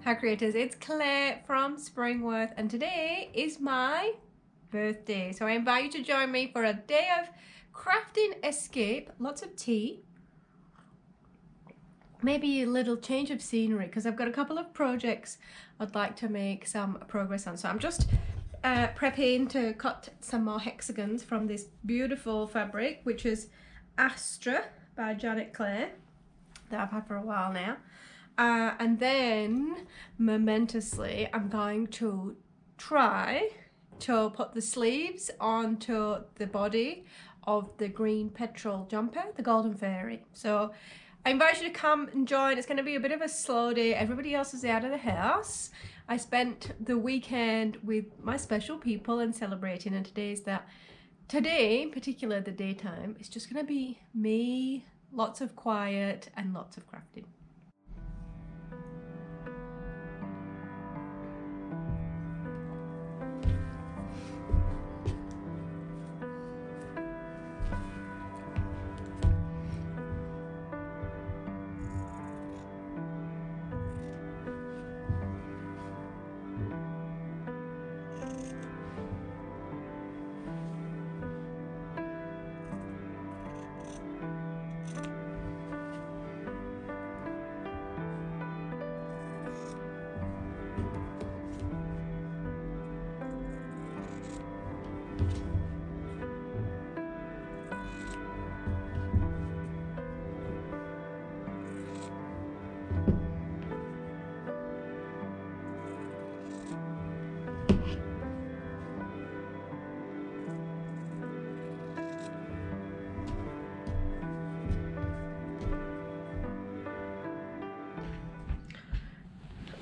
Hi creators, it's Claire from Springworth and today is my birthday. So I invite you to join me for a day of crafting escape, lots of tea, maybe a little change of scenery because I've got a couple of projects I'd like to make some progress on. So I'm just prepping to cut some more hexagons from this beautiful fabric, which is Astra by Janet Clare, that I've had for a while now. And then momentously I'm going to try to put the sleeves onto the body of the green petrol jumper, the Golden Fairy. So I invite you to come and join. It's going to be a bit of a slow day. Everybody else is out of the house. I spent the weekend with my special people and celebrating, and today in particular, the daytime, it's just going to be me, lots of quiet and lots of crafting.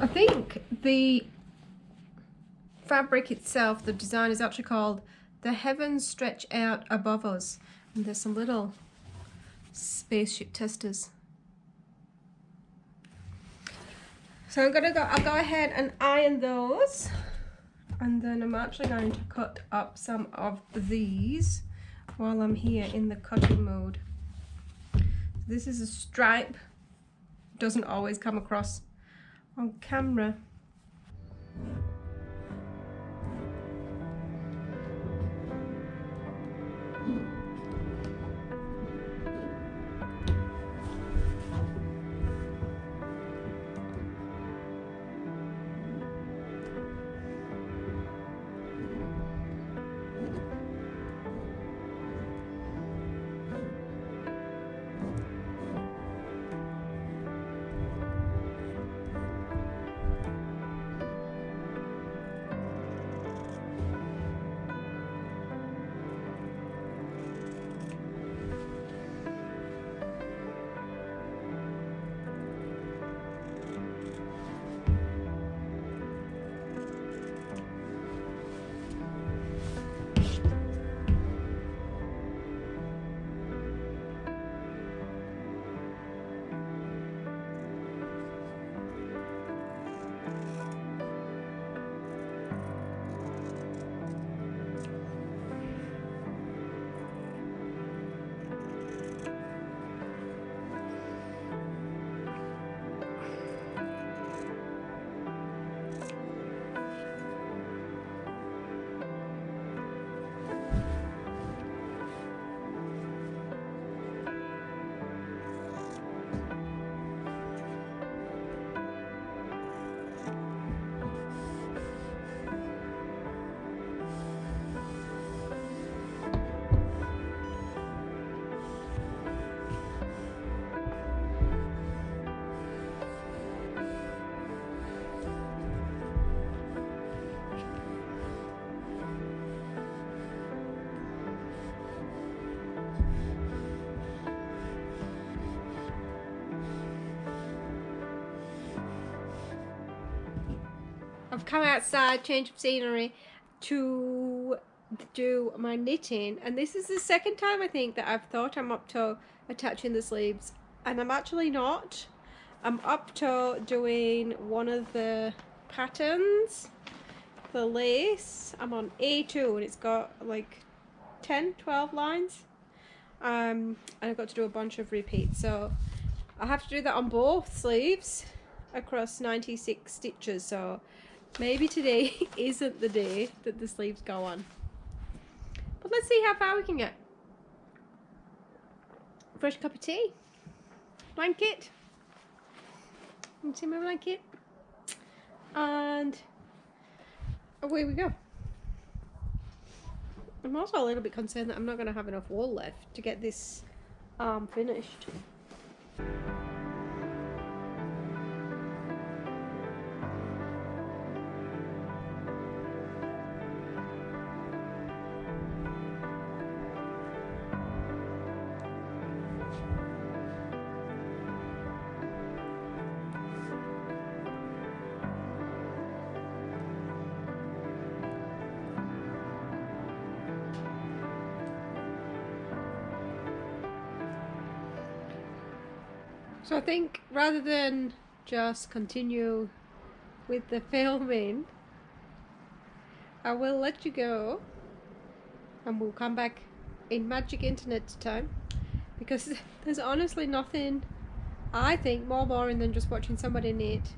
I think the fabric itself, the design, is actually called "The Heavens Stretch Out Above Us," and there's some little spaceship testers. So I'll go ahead and iron those, and then I'm actually going to cut up some of these while I'm here in the cutting mode. This is a stripe, doesn't always come across on camera. I've come outside, change of scenery, to do my knitting, and this is the second time I think that I've thought I'm up to attaching the sleeves, and I'm actually not. I'm up to doing one of the patterns, the lace. I'm on A2 and it's got like 10-12 lines, and I've got to do a bunch of repeats, so I have to do that on both sleeves. across 96 stitches, so maybe today isn't the day that the sleeves go on. But let's see how far we can get. Fresh cup of tea. Blanket. You can see my blanket. And away we go. I'm also a little bit concerned that I'm not going to have enough wool left to get this finished. So I think rather than just continue with the filming, I will let you go and we'll come back in magic internet time, because there's honestly nothing I think more boring than just watching somebody knit.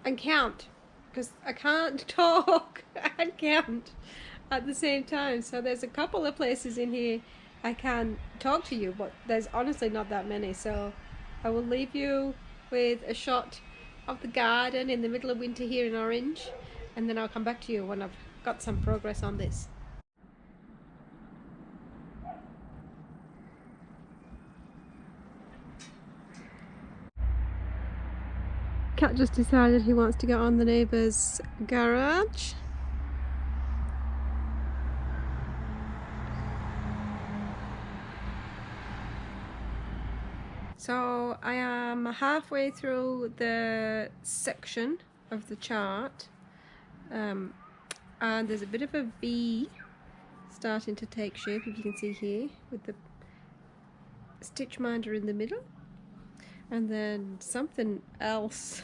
And count, because I can't talk and count at the same time. So there's a couple of places in here I can talk to you, but there's honestly not that many. So I will leave you with a shot of the garden in the middle of winter here in Orange, and then I'll come back to you when I've got some progress on this. Cat just decided he wants to get on the neighbour's garage. So I am halfway through the section of the chart, and there's a bit of a V starting to take shape, if you can see here, with the stitch minder in the middle, and then something else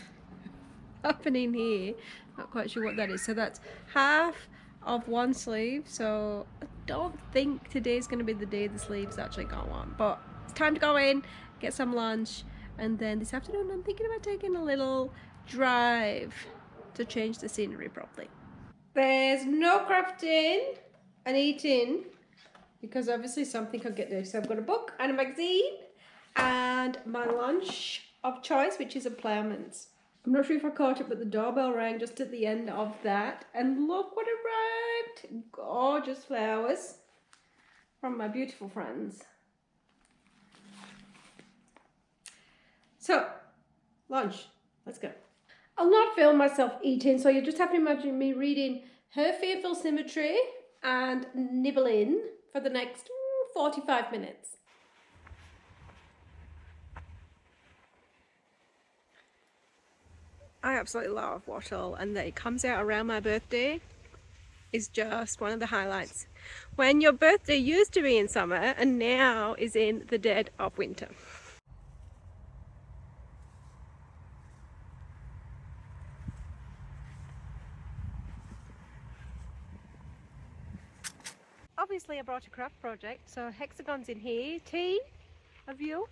happening here, not quite sure what that is. So that's half of one sleeve, so I don't think today's going to be the day the sleeves actually go on, but it's time to go in, get some lunch, and then this afternoon I'm thinking about taking a little drive to change the scenery properly. There's no crafting and eating, because obviously something could get dirty. So I've got a book and a magazine and my lunch of choice, which is a ploughman's. I'm not sure if I caught it, but the doorbell rang just at the end of that, and look what arrived. Gorgeous flowers from my beautiful friends. So, lunch, let's go. I'll not film myself eating, so you just have to imagine me reading Her Fearful Symmetry and nibbling for the next 45 minutes. I absolutely love wattle, and that it comes out around my birthday is just one of the highlights. When your birthday used to be in summer and now is in the dead of winter. Obviously I brought a craft project, so hexagons in here, tea, a view.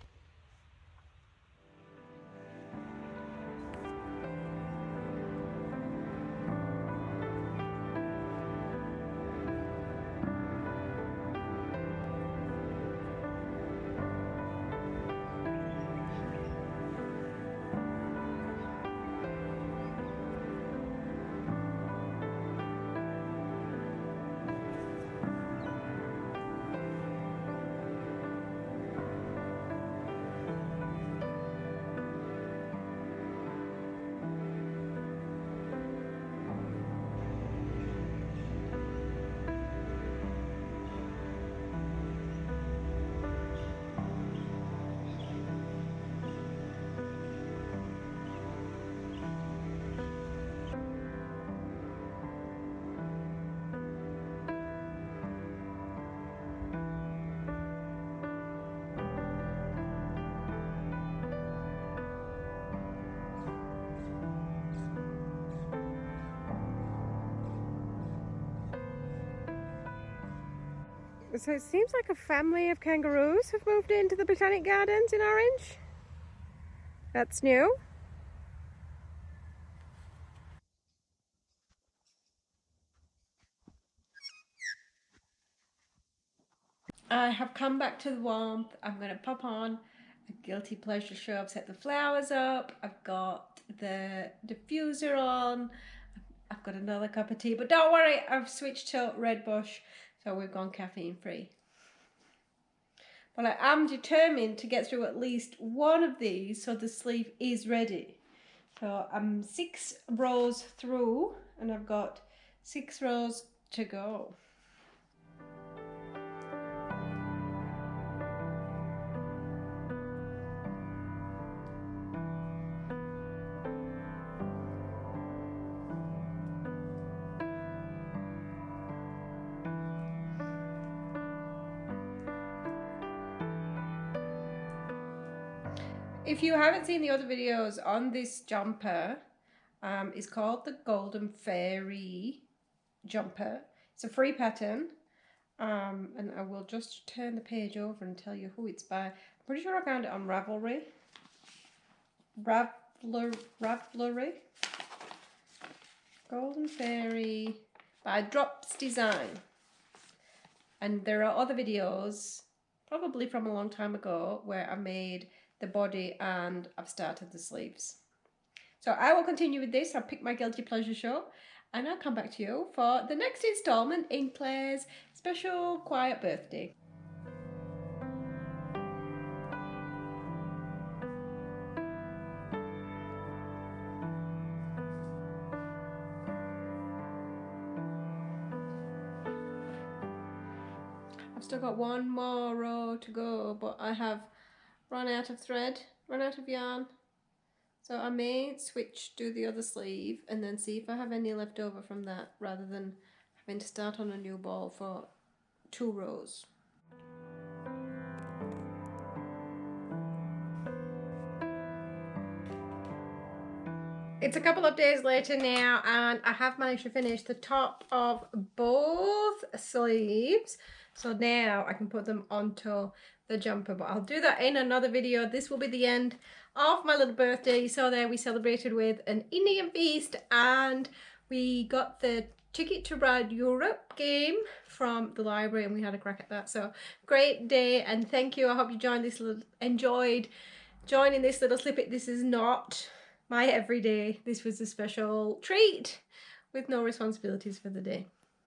So it seems like a family of kangaroos have moved into the Botanic Gardens in Orange. That's new. I have come back to the warmth. I'm going to pop on a guilty pleasure show. I've set the flowers up. I've got the diffuser on. I've got another cup of tea. But don't worry, I've switched to Red Bush. So we've gone caffeine free. But I am determined to get through at least one of these so the sleeve is ready. So I'm 6 rows through and I've got 6 rows to go. If you haven't seen the other videos on this jumper, it's called the Golden Fairy jumper. It's a free pattern, and I will just turn the page over and tell you who it's by. I'm pretty sure I found it on Ravelry. Ravelry. Golden Fairy by Drops Design. And there are other videos, probably from a long time ago, where I made the body and I've started the sleeves. So I will continue with this. I'll pick my guilty pleasure show and I'll come back to you for the next installment in Claire's special quiet birthday. I've still got one more row to go, but I have run out of thread, run out of yarn. So I may switch, do the other sleeve and then see if I have any left over from that rather than having to start on a new ball for 2 rows. It's a couple of days later now and I have managed to finish the top of both sleeves. So now I can put them onto the jumper, but I'll do that in another video. This will be the end of my little birthday. You saw there we celebrated with an Indian feast and we got the Ticket to Ride Europe game from the library and we had a crack at that. So great day and thank you. I hope you enjoyed joining this little snippet. This is not my everyday. This was a special treat with no responsibilities for the day.